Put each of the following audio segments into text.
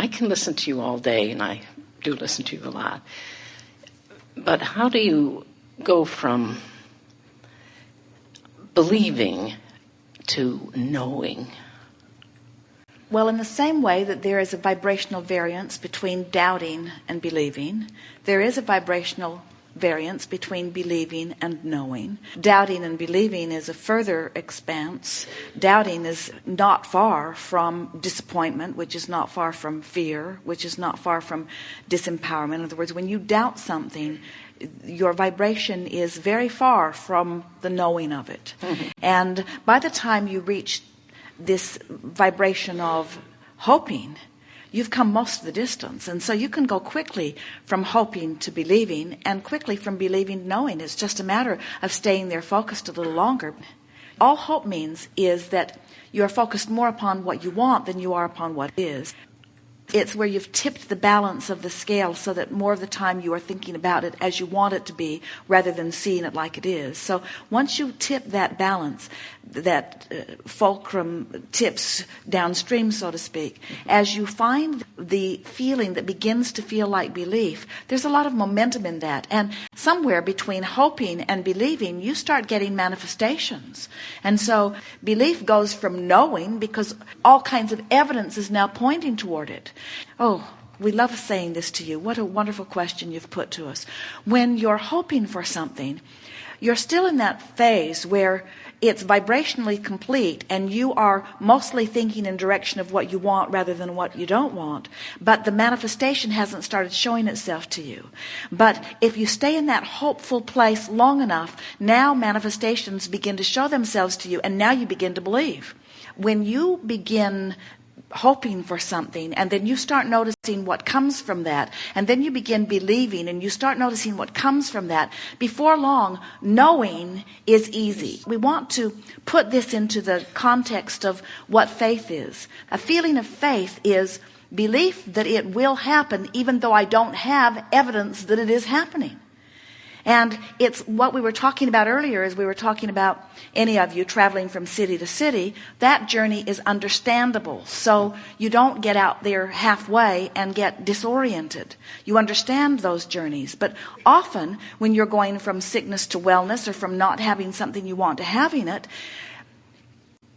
I can listen to you all day, and I do listen to you a lot. But how do you go from believing to knowing? Well, in the same way that there is a vibrational variance between doubting and believing, there is a vibrational variance between believing and knowing. Doubting and believing is a further expanse. Doubting is not far from disappointment, which is not far from fear, which is not far from disempowerment. In other words, when you doubt something, your vibration is very far from the knowing of it. Mm-hmm. And by the time you reach this vibration of hoping, you've come most of the distance. And so you can go quickly from hoping to believing, and quickly from believing to knowing. It's just a matter of staying there focused a little longer. All hope means is that you are focused more upon what you want than you are upon what is. It's where you've tipped the balance of the scale so that more of the time you are thinking about it as you want it to be rather than seeing it like it is. So once you tip that balance, that fulcrum tips downstream, so to speak, as you find the feeling that begins to feel like belief, there's a lot of momentum in that. And somewhere between hoping and believing, you start getting manifestations. And so belief goes from knowing because all kinds of evidence is now pointing toward it. Oh, we love saying this to you. What a wonderful question you've put to us. When you're hoping for something, you're still in that phase where it's vibrationally complete and you are mostly thinking in direction of what you want rather than what you don't want. But the manifestation hasn't started showing itself to you. But if you stay in that hopeful place long enough, now manifestations begin to show themselves to you, and now you begin to believe. When you begin hoping for something, and then you start noticing what comes from that, and then you begin believing, and you start noticing what comes from that, before long, knowing is easy. We want to put this into the context of what faith is. A feeling of faith is belief that it will happen even though I don't have evidence that it is happening. And it's what we were talking about earlier, as we were talking about any of you traveling from city to city. That journey is understandable. So you don't get out there halfway and get disoriented. You understand those journeys. But often when you're going from sickness to wellness, or from not having something you want to having it,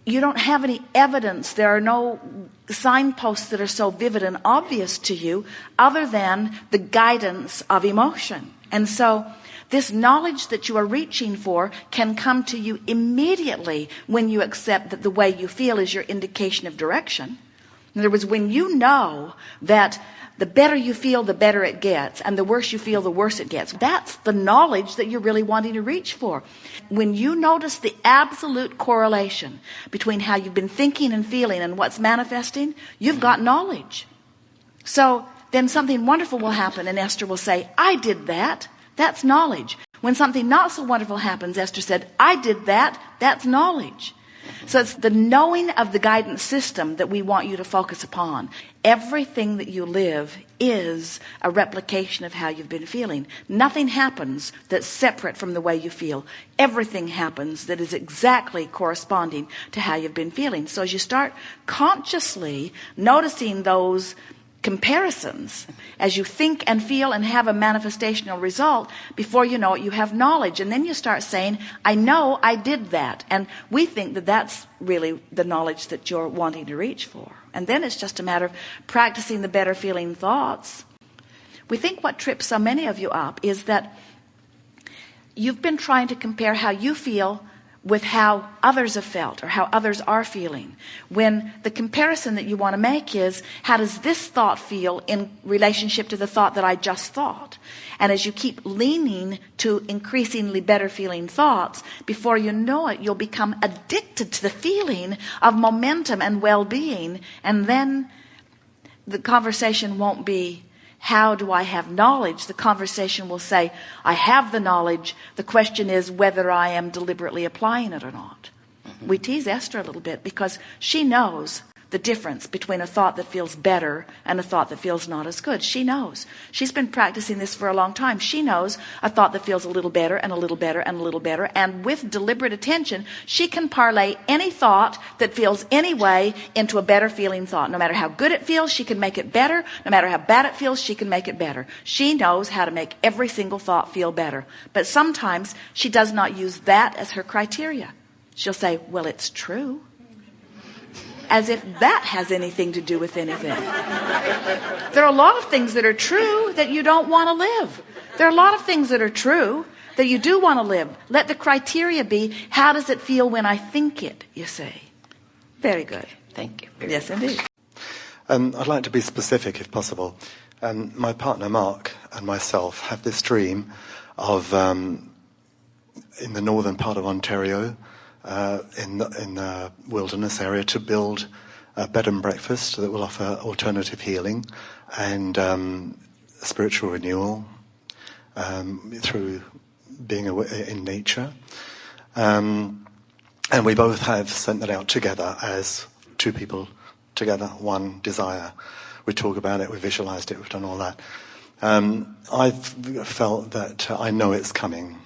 you don't have any evidence. There are no signposts that are so vivid and obvious to you other than the guidance of emotion. And so this knowledge that you are reaching for can come to you immediately when you accept that the way you feel is your indication of direction. In other words, when you know that the better you feel, the better it gets, and the worse you feel, the worse it gets, that's the knowledge that you're really wanting to reach for. When you notice the absolute correlation between how you've been thinking and feeling and what's manifesting, you've got knowledge. So then something wonderful will happen, and Esther will say, I did that. That's knowledge. When something not so wonderful happens, Esther said, I did that. That's knowledge. So it's the knowing of the guidance system that we want you to focus upon. Everything that you live is a replication of how you've been feeling. Nothing happens that's separate from the way you feel. Everything happens that is exactly corresponding to how you've been feeling. So as you start consciously noticing those comparisons, as you think and feel and have a manifestational result, before you know it, you have knowledge. And then you start saying, I know I did that. And we think that that's really the knowledge that you're wanting to reach for. And then it's just a matter of practicing the better feeling thoughts. We think what trips so many of you up is that you've been trying to compare how you feel with how others have felt or how others are feeling, when the comparison that you want to make is, how does this thought feel in relationship to the thought that I just thought? And as you keep leaning to increasingly better feeling thoughts, before you know it, you'll become addicted to the feeling of momentum and well-being. And then the conversation won't be, how do I have knowledge? The conversation will say, I have the knowledge. The question is whether I am deliberately applying it or not. Mm-hmm. We tease Esther a little bit because she knows the difference between a thought that feels better and a thought that feels not as good. She knows. She's been practicing this for a long time. She knows a thought that feels a little better and a little better and a little better. And with deliberate attention, she can parlay any thought that feels any way into a better feeling thought. No matter how good it feels, she can make it better. No matter how bad it feels, she can make it better. She knows how to make every single thought feel better. But sometimes she does not use that as her criteria. She'll say, well, it's true. As if that has anything to do with anything. There are a lot of things that are true that you don't want to live. There are a lot of things that are true that you do want to live. Let the criteria be, how does it feel when I think it, you see? Very good. Thank you. Yes, indeed. I'd like to be specific if possible. My partner Mark and myself have this dream of, in the northern part of Ontario, in the wilderness area, to build a bed and breakfast that will offer alternative healing and spiritual renewal through being in nature. And we both have sent that out together as two people together, one desire. We talk about it, we visualized it, we've done all that. I've felt that I know it's coming.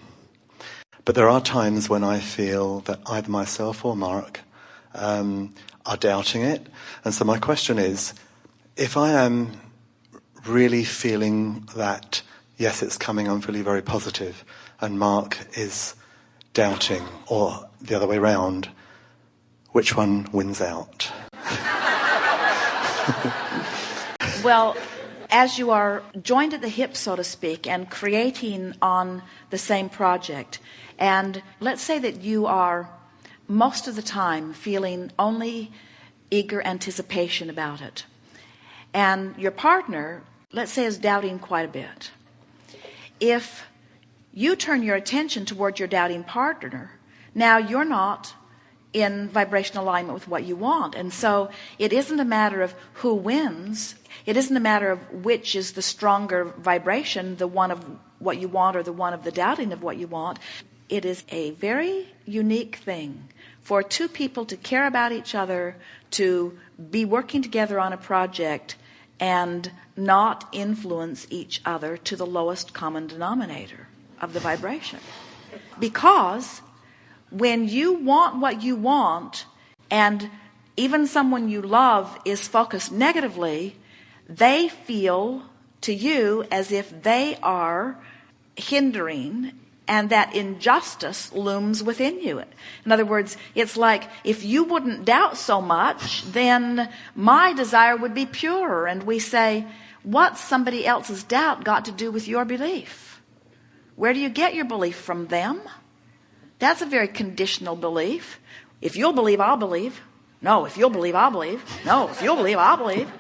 But there are times when I feel that either myself or Mark are doubting it. And so my question is, if I am really feeling that, yes, it's coming, I'm feeling very positive, and Mark is doubting, or the other way round, which one wins out? Well, as you are joined at the hip, so to speak, and creating on the same project, and let's say that you are most of the time feeling only eager anticipation about it, and your partner, let's say, is doubting quite a bit. If you turn your attention toward your doubting partner, now you're not in vibrational alignment with what you want. And so it isn't a matter of who wins. It isn't a matter of which is the stronger vibration, the one of what you want or the one of the doubting of what you want. It is a very unique thing for two people to care about each other, to be working together on a project and not influence each other to the lowest common denominator of the vibration. Because when you want what you want, and even someone you love is focused negatively, they feel to you as if they are hindering, and that injustice looms within you. In other words, it's like, if you wouldn't doubt so much, then my desire would be pure. And we say, what's somebody else's doubt got to do with your belief? Where do you get your belief from? Them? That's a very conditional belief. If you'll believe, I'll believe. No, if you'll believe, I'll believe. No, if you'll believe, I'll believe.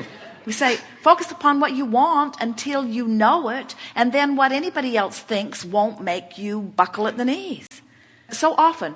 We say, focus upon what you want until you know it, and then what anybody else thinks won't make you buckle at the knees. So often,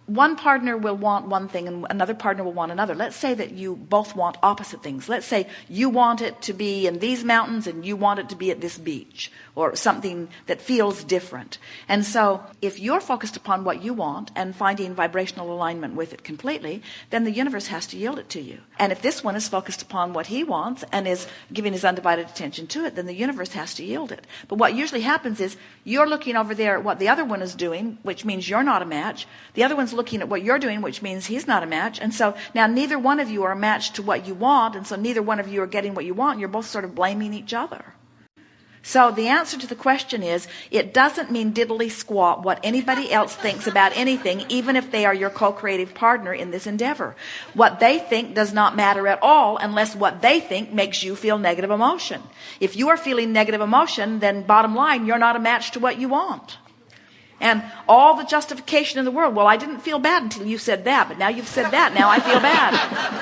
one partner will want one thing and another partner will want another. Let's say that you both want opposite things. Let's say you want it to be in these mountains and you want it to be at this beach, or something that feels different. And so if you're focused upon what you want and finding vibrational alignment with it completely, then the universe has to yield it to you. And if this one is focused upon what he wants and is giving his undivided attention to it, then the universe has to yield it. But what usually happens is you're looking over there at what the other one is doing, which means you're not a match. The other one's looking at what you're doing, which means he's not a match. And so now neither one of you are a match to what you want, and so neither one of you are getting what you want, and you're both sort of blaming each other. So the answer to the question is, it doesn't mean diddly squat what anybody else thinks about anything, even if they are your co-creative partner in this endeavor. What they think does not matter at all unless what they think makes you feel negative emotion. If you are feeling negative emotion, then bottom line, you're not a match to what you want. And all the justification in the world, well, I didn't feel bad until you said that, but now you've said that, now I feel bad.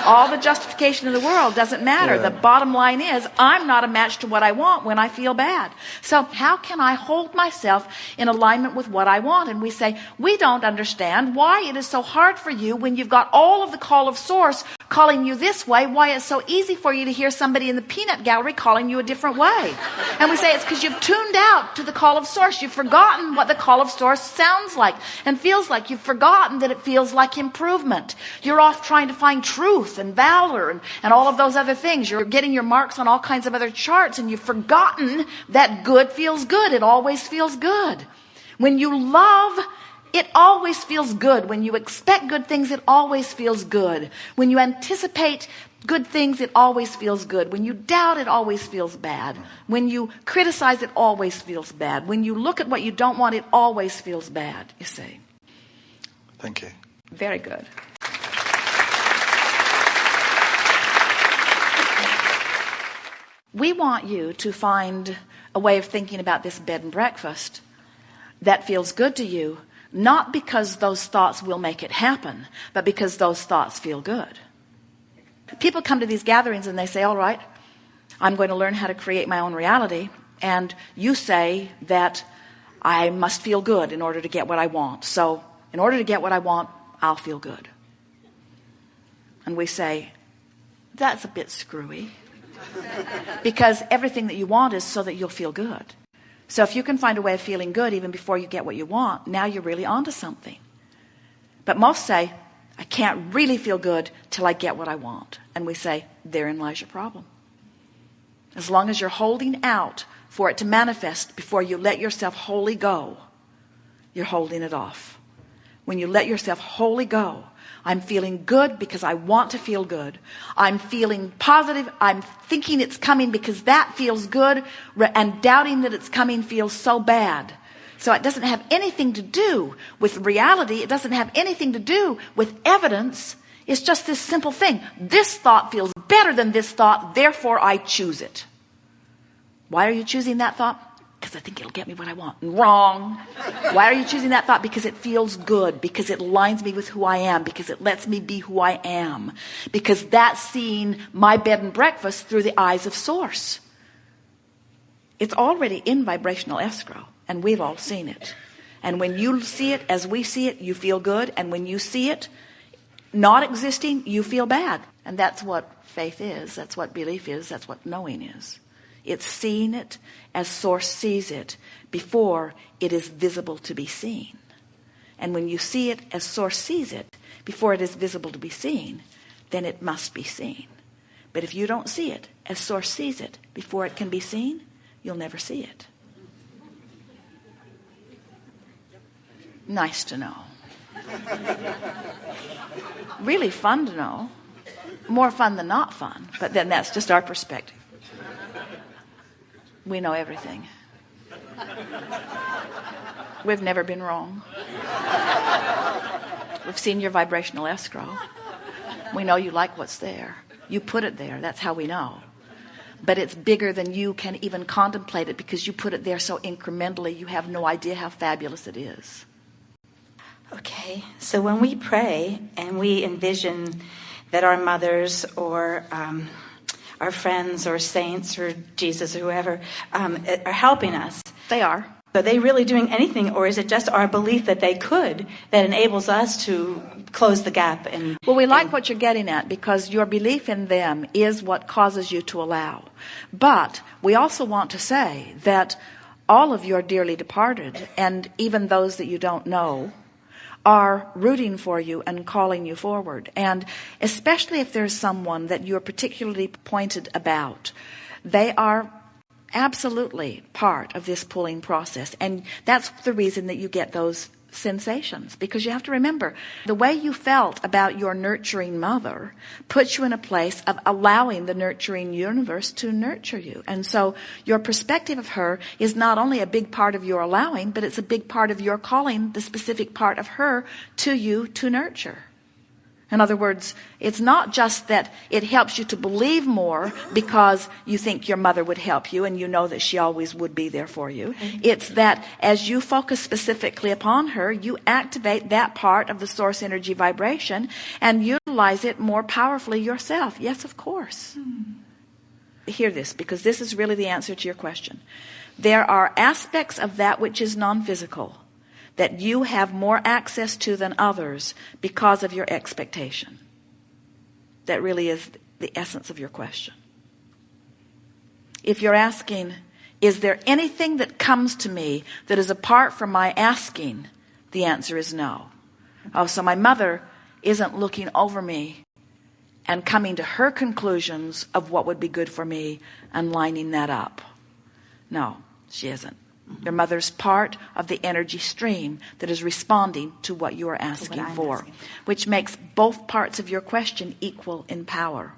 All the justification in the world doesn't matter. Yeah. The bottom line is, I'm not a match to what I want when I feel bad. So how can I hold myself in alignment with what I want? And we say, we don't understand why it is so hard for you when you've got all of the call of source calling you this way, why it's so easy for you to hear somebody in the peanut gallery calling you a different way. And we say, it's because you've tuned out to the call of source. You've forgotten what the call of source source sounds like and feels like. You've forgotten that it feels like improvement. You're off trying to find truth and valor and all of those other things. You're getting your marks on all kinds of other charts, and you've forgotten that good feels good. It always feels good. When you love, it always feels good. When you expect good things, it always feels good. When you anticipate good things, it always feels good. When you doubt, it always feels bad. When you criticize, it always feels bad. When you look at what you don't want, it always feels bad, you see. Thank you. Very good. We want you to find a way of thinking about this bed and breakfast that feels good to you, not because those thoughts will make it happen, but because those thoughts feel good. People come to these gatherings and they say, all right, I'm going to learn how to create my own reality. And you say that I must feel good in order to get what I want. So in order to get what I want, I'll feel good. And we say, that's a bit screwy. Because everything that you want is so that you'll feel good. So if you can find a way of feeling good even before you get what you want, now you're really onto something. But most say, I can't really feel good till I get what I want. And we say, therein lies your problem. As long as you're holding out for it to manifest before you let yourself wholly go, you're holding it off. When you let yourself wholly go, I'm feeling good because I want to feel good. I'm feeling positive. I'm thinking it's coming because that feels good, and doubting that it's coming feels so bad. So it doesn't have anything to do with reality. It doesn't have anything to do with evidence. It's just this simple thing. This thought feels better than this thought, therefore I choose it. Why are you choosing that thought? Because I think it'll get me what I want. Wrong. Why are you choosing that thought? Because it feels good. Because it aligns me with who I am. Because it lets me be who I am. Because that's seeing my bed and breakfast through the eyes of Source. It's already in vibrational escrow. And we've all seen it. And when you see it as we see it, you feel good. And when you see it not existing, you feel bad. And that's what faith is. That's what belief is. That's what knowing is. It's seeing it as Source sees it before it is visible to be seen. And when you see it as Source sees it before it is visible to be seen, then it must be seen. But if you don't see it as Source sees it before it can be seen, you'll never see it. Nice to know. Really fun to know. More fun than not fun. But then that's just our perspective. We know everything. We've never been wrong. We've seen your vibrational escrow. We know you like what's there. You put it there. That's how we know. But it's bigger than you can even contemplate it because you put it there so incrementally you have no idea how fabulous it is. Okay, so when we pray and we envision that our mothers or our friends or saints or Jesus or whoever are helping us. They are. Are they really doing anything, or is it just our belief that they could that enables us to close the gap? Well, we like what you're getting at because your belief in them is what causes you to allow. But we also want to say that all of your dearly departed, and even those that you don't know, are rooting for you and calling you forward. And especially if there's someone that you're particularly pointed about, they are absolutely part of this pulling process. And that's the reason that you get those sensations. Because you have to remember, the way you felt about your nurturing mother puts you in a place of allowing the nurturing universe to nurture you. And so your perspective of her is not only a big part of your allowing, but it's a big part of your calling the specific part of her to you to nurture. In other words, it's not just that it helps you to believe more because you think your mother would help you and you know that she always would be there for you. It's that as you focus specifically upon her, you activate that part of the source energy vibration and utilize it more powerfully yourself. Yes, of course. Hear this, because this is really the answer to your question. There are aspects of that which is non-physical that you have more access to than others because of your expectation. That really is the essence of your question. If you're asking, Is there anything that comes to me that is apart from my asking? The answer is no. Oh, so my mother isn't looking over me and coming to her conclusions of what would be good for me and lining that up. No, she isn't. Your mother's part of the energy stream that is responding to what you are asking for, which makes both parts of your question equal in power.